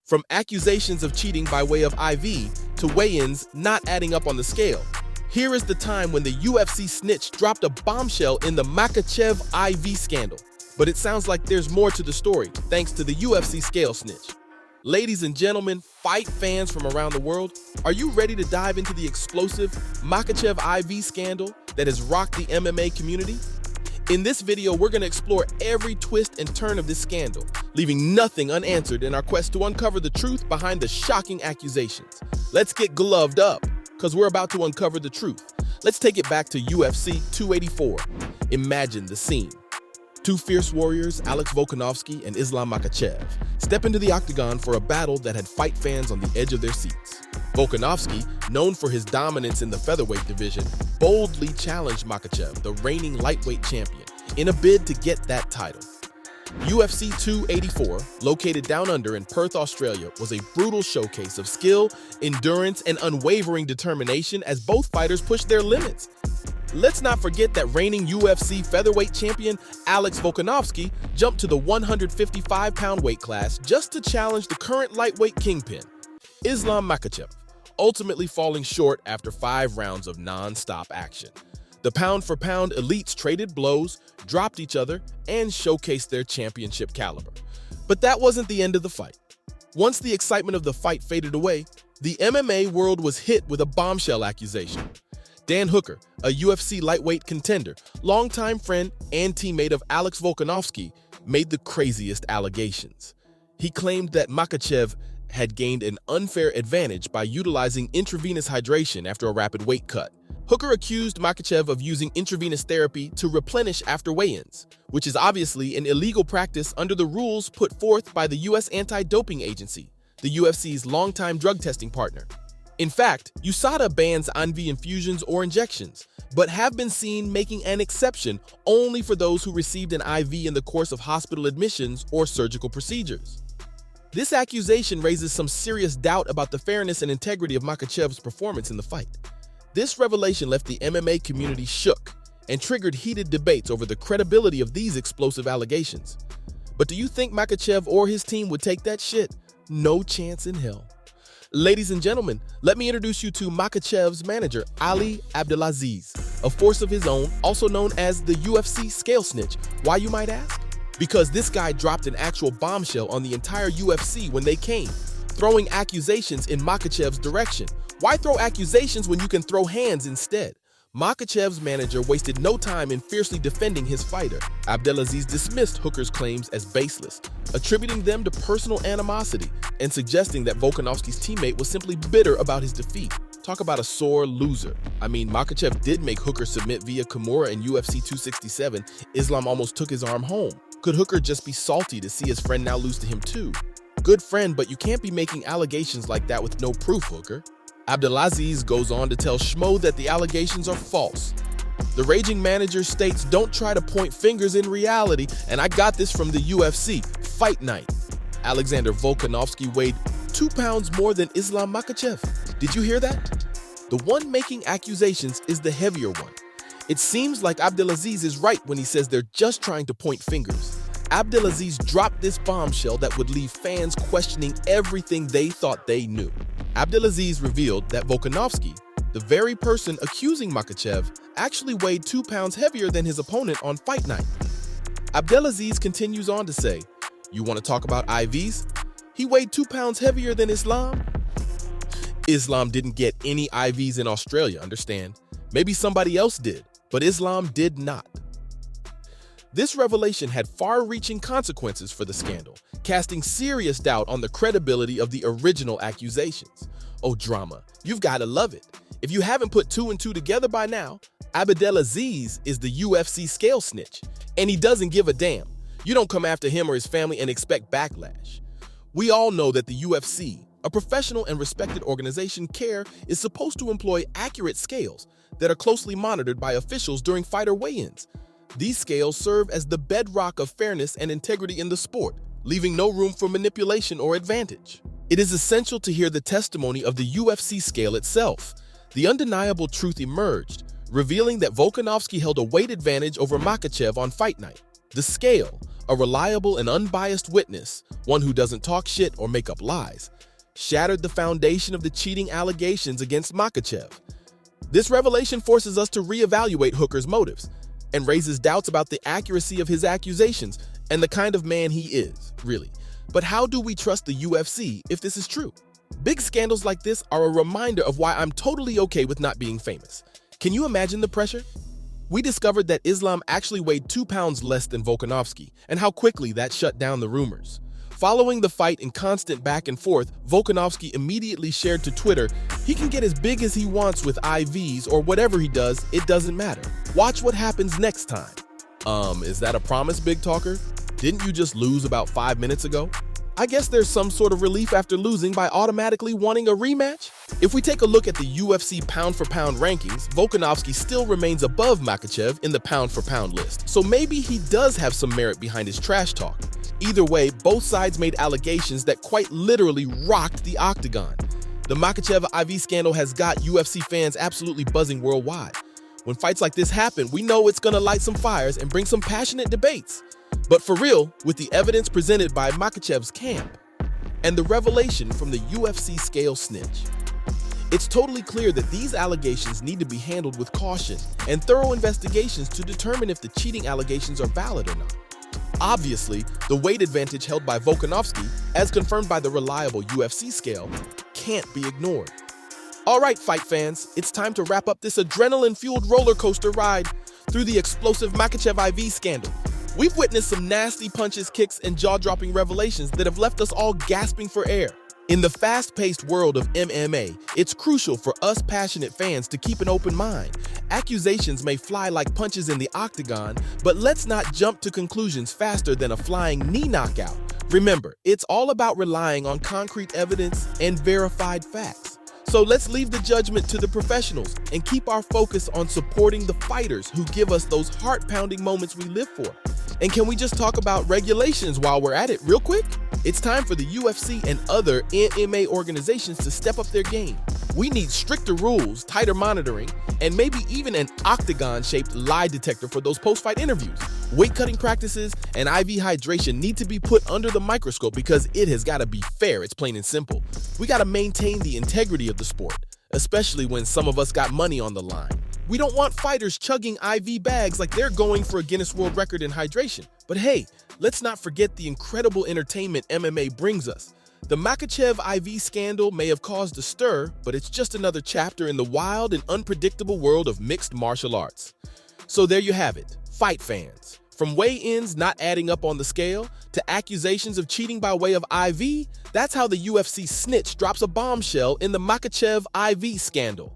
From accusations of cheating by way of IV to weigh-ins not adding up on the scale, here is the time when the UFC snitch dropped a bombshell in the Makhachev IV scandal. But it sounds like there's more to the story, thanks to the UFC scale snitch. Ladies and gentlemen, fight fans from around the world, are you ready to dive into the explosive Makhachev IV scandal that has rocked the MMA community? In this video, we're going to explore every twist and turn of this scandal, leaving nothing unanswered in our quest to uncover the truth behind the shocking accusations. Let's get gloved up, because we're about to uncover the truth. Let's take it back to UFC 284. Imagine the scene. Two fierce warriors, Alex Volkanovski and Islam Makhachev, step into the octagon for a battle that had fight fans on the edge of their seats. Volkanovski, known for his dominance in the featherweight division, boldly challenged Makhachev, the reigning lightweight champion, in a bid to get that title. UFC 284, located down under in Perth, Australia, was a brutal showcase of skill, endurance, and unwavering determination as both fighters pushed their limits. Let's not forget that reigning UFC featherweight champion Alex Volkanovski jumped to the 155-pound weight class just to challenge the current lightweight kingpin, Islam Makhachev, ultimately falling short after 5 rounds of non-stop action. The pound-for-pound elites traded blows, dropped each other, and showcased their championship caliber. But that wasn't the end of the fight. Once the excitement of the fight faded away, the MMA world was hit with a bombshell accusation. Dan Hooker, a UFC lightweight contender, longtime friend and teammate of Alex Volkanovski, made the craziest allegations. He claimed that Makhachev had gained an unfair advantage by utilizing intravenous hydration after a rapid weight cut. Hooker accused Makhachev of using intravenous therapy to replenish after weigh-ins, which is obviously an illegal practice under the rules put forth by the U.S. Anti-Doping Agency, the UFC's longtime drug testing partner. In fact, USADA bans IV infusions or injections, but have been seen making an exception only for those who received an IV in the course of hospital admissions or surgical procedures. This accusation raises some serious doubt about the fairness and integrity of Makhachev's performance in the fight. This revelation left the MMA community shook and triggered heated debates over the credibility of these explosive allegations. But do you think Makhachev or his team would take that shit? No chance in hell. Ladies and gentlemen, let me introduce you to Makhachev's manager, Ali Abdelaziz, a force of his own, also known as the UFC scale snitch. Why, you might ask? Because this guy dropped an actual bombshell on the entire UFC when they came, throwing accusations in Makhachev's direction. Why throw accusations when you can throw hands instead? Makhachev's manager wasted no time in fiercely defending his fighter. Abdelaziz dismissed Hooker's claims as baseless, attributing them to personal animosity and suggesting that Volkanovski's teammate was simply bitter about his defeat. Talk about a sore loser. I mean, Makhachev did make Hooker submit via Kimura in UFC 267. Islam almost took his arm home. Could Hooker just be salty to see his friend now lose to him too? Good friend, but you can't be making allegations like that with no proof, Hooker. Abdelaziz goes on to tell Schmo that the allegations are false. The raging manager states, "Don't try to point fingers in reality, and I got this from the UFC, Fight Night." Alexander Volkanovski weighed 2 pounds more than Islam Makhachev. Did you hear that? The one making accusations is the heavier one. It seems like Abdelaziz is right when he says they're just trying to point fingers. Abdelaziz dropped this bombshell that would leave fans questioning everything they thought they knew. Abdelaziz revealed that Volkanovski, the very person accusing Makhachev, actually weighed 2 pounds heavier than his opponent on Fight Night. Abdelaziz continues on to say, "You want to talk about IVs? He weighed 2 pounds heavier than Islam." Islam didn't get any IVs in Australia, understand? Maybe somebody else did, but Islam did not. This revelation had far-reaching consequences for the scandal, casting serious doubt on the credibility of the original accusations. Oh, drama, you've got to love it. If you haven't put 2 and 2 together by now, Abdelaziz is the UFC scale snitch, and he doesn't give a damn. You don't come after him or his family and expect backlash. We all know that the UFC, a professional and respected organization, is supposed to employ accurate scales that are closely monitored by officials during fighter weigh-ins. These scales serve as the bedrock of fairness and integrity in the sport, leaving no room for manipulation or advantage. It is essential to hear the testimony of the UFC scale itself. The undeniable truth emerged, revealing that Volkanovski held a weight advantage over Makhachev on Fight Night. The scale, a reliable and unbiased witness, one who doesn't talk shit or make up lies, shattered the foundation of the cheating allegations against Makhachev. This revelation forces us to reevaluate Hooker's motives and raises doubts about the accuracy of his accusations and the kind of man he is, really. But how do we trust the UFC if this is true? Big scandals like this are a reminder of why I'm totally okay with not being famous. Can you imagine the pressure? We discovered that Islam actually weighed 2 pounds less than Volkanovski, and how quickly that shut down the rumors. Following the fight and constant back and forth, Volkanovski immediately shared to Twitter, he can get as big as he wants with IVs or whatever he does, it doesn't matter. Watch what happens next time. Is that a promise, big talker? Didn't you just lose about 5 minutes ago? I guess there's some sort of relief after losing by automatically wanting a rematch? If we take a look at the UFC pound-for-pound rankings, Volkanovski still remains above Makhachev in the pound-for-pound list, so maybe he does have some merit behind his trash talk. Either way, both sides made allegations that quite literally rocked the octagon. The Makhachev IV scandal has got UFC fans absolutely buzzing worldwide. When fights like this happen, we know it's gonna light some fires and bring some passionate debates. But for real, with the evidence presented by Makhachev's camp and the revelation from the UFC scale snitch, it's totally clear that these allegations need to be handled with caution and thorough investigations to determine if the cheating allegations are valid or not. Obviously, the weight advantage held by Volkanovski, as confirmed by the reliable UFC scale, can't be ignored. All right, fight fans, it's time to wrap up this adrenaline-fueled roller coaster ride through the explosive Makhachev IV scandal. We've witnessed some nasty punches, kicks, and jaw-dropping revelations that have left us all gasping for air. In the fast-paced world of MMA, it's crucial for us passionate fans to keep an open mind. Accusations may fly like punches in the octagon, but let's not jump to conclusions faster than a flying knee knockout. Remember, it's all about relying on concrete evidence and verified facts. So let's leave the judgment to the professionals and keep our focus on supporting the fighters who give us those heart-pounding moments we live for. And can we just talk about regulations while we're at it real quick? It's time for the UFC and other MMA organizations to step up their game. We need stricter rules, tighter monitoring, and maybe even an octagon-shaped lie detector for those post-fight interviews. Weight-cutting practices and IV hydration need to be put under the microscope because it has got to be fair, it's plain and simple. We got to maintain the integrity of the sport, especially when some of us got money on the line. We don't want fighters chugging IV bags like they're going for a Guinness World Record in hydration. But hey, let's not forget the incredible entertainment MMA brings us. The Makhachev IV scandal may have caused a stir, but it's just another chapter in the wild and unpredictable world of mixed martial arts. So there you have it, fight fans. From weigh-ins not adding up on the scale to accusations of cheating by way of IV, that's how the UFC snitch drops a bombshell in the Makhachev IV scandal.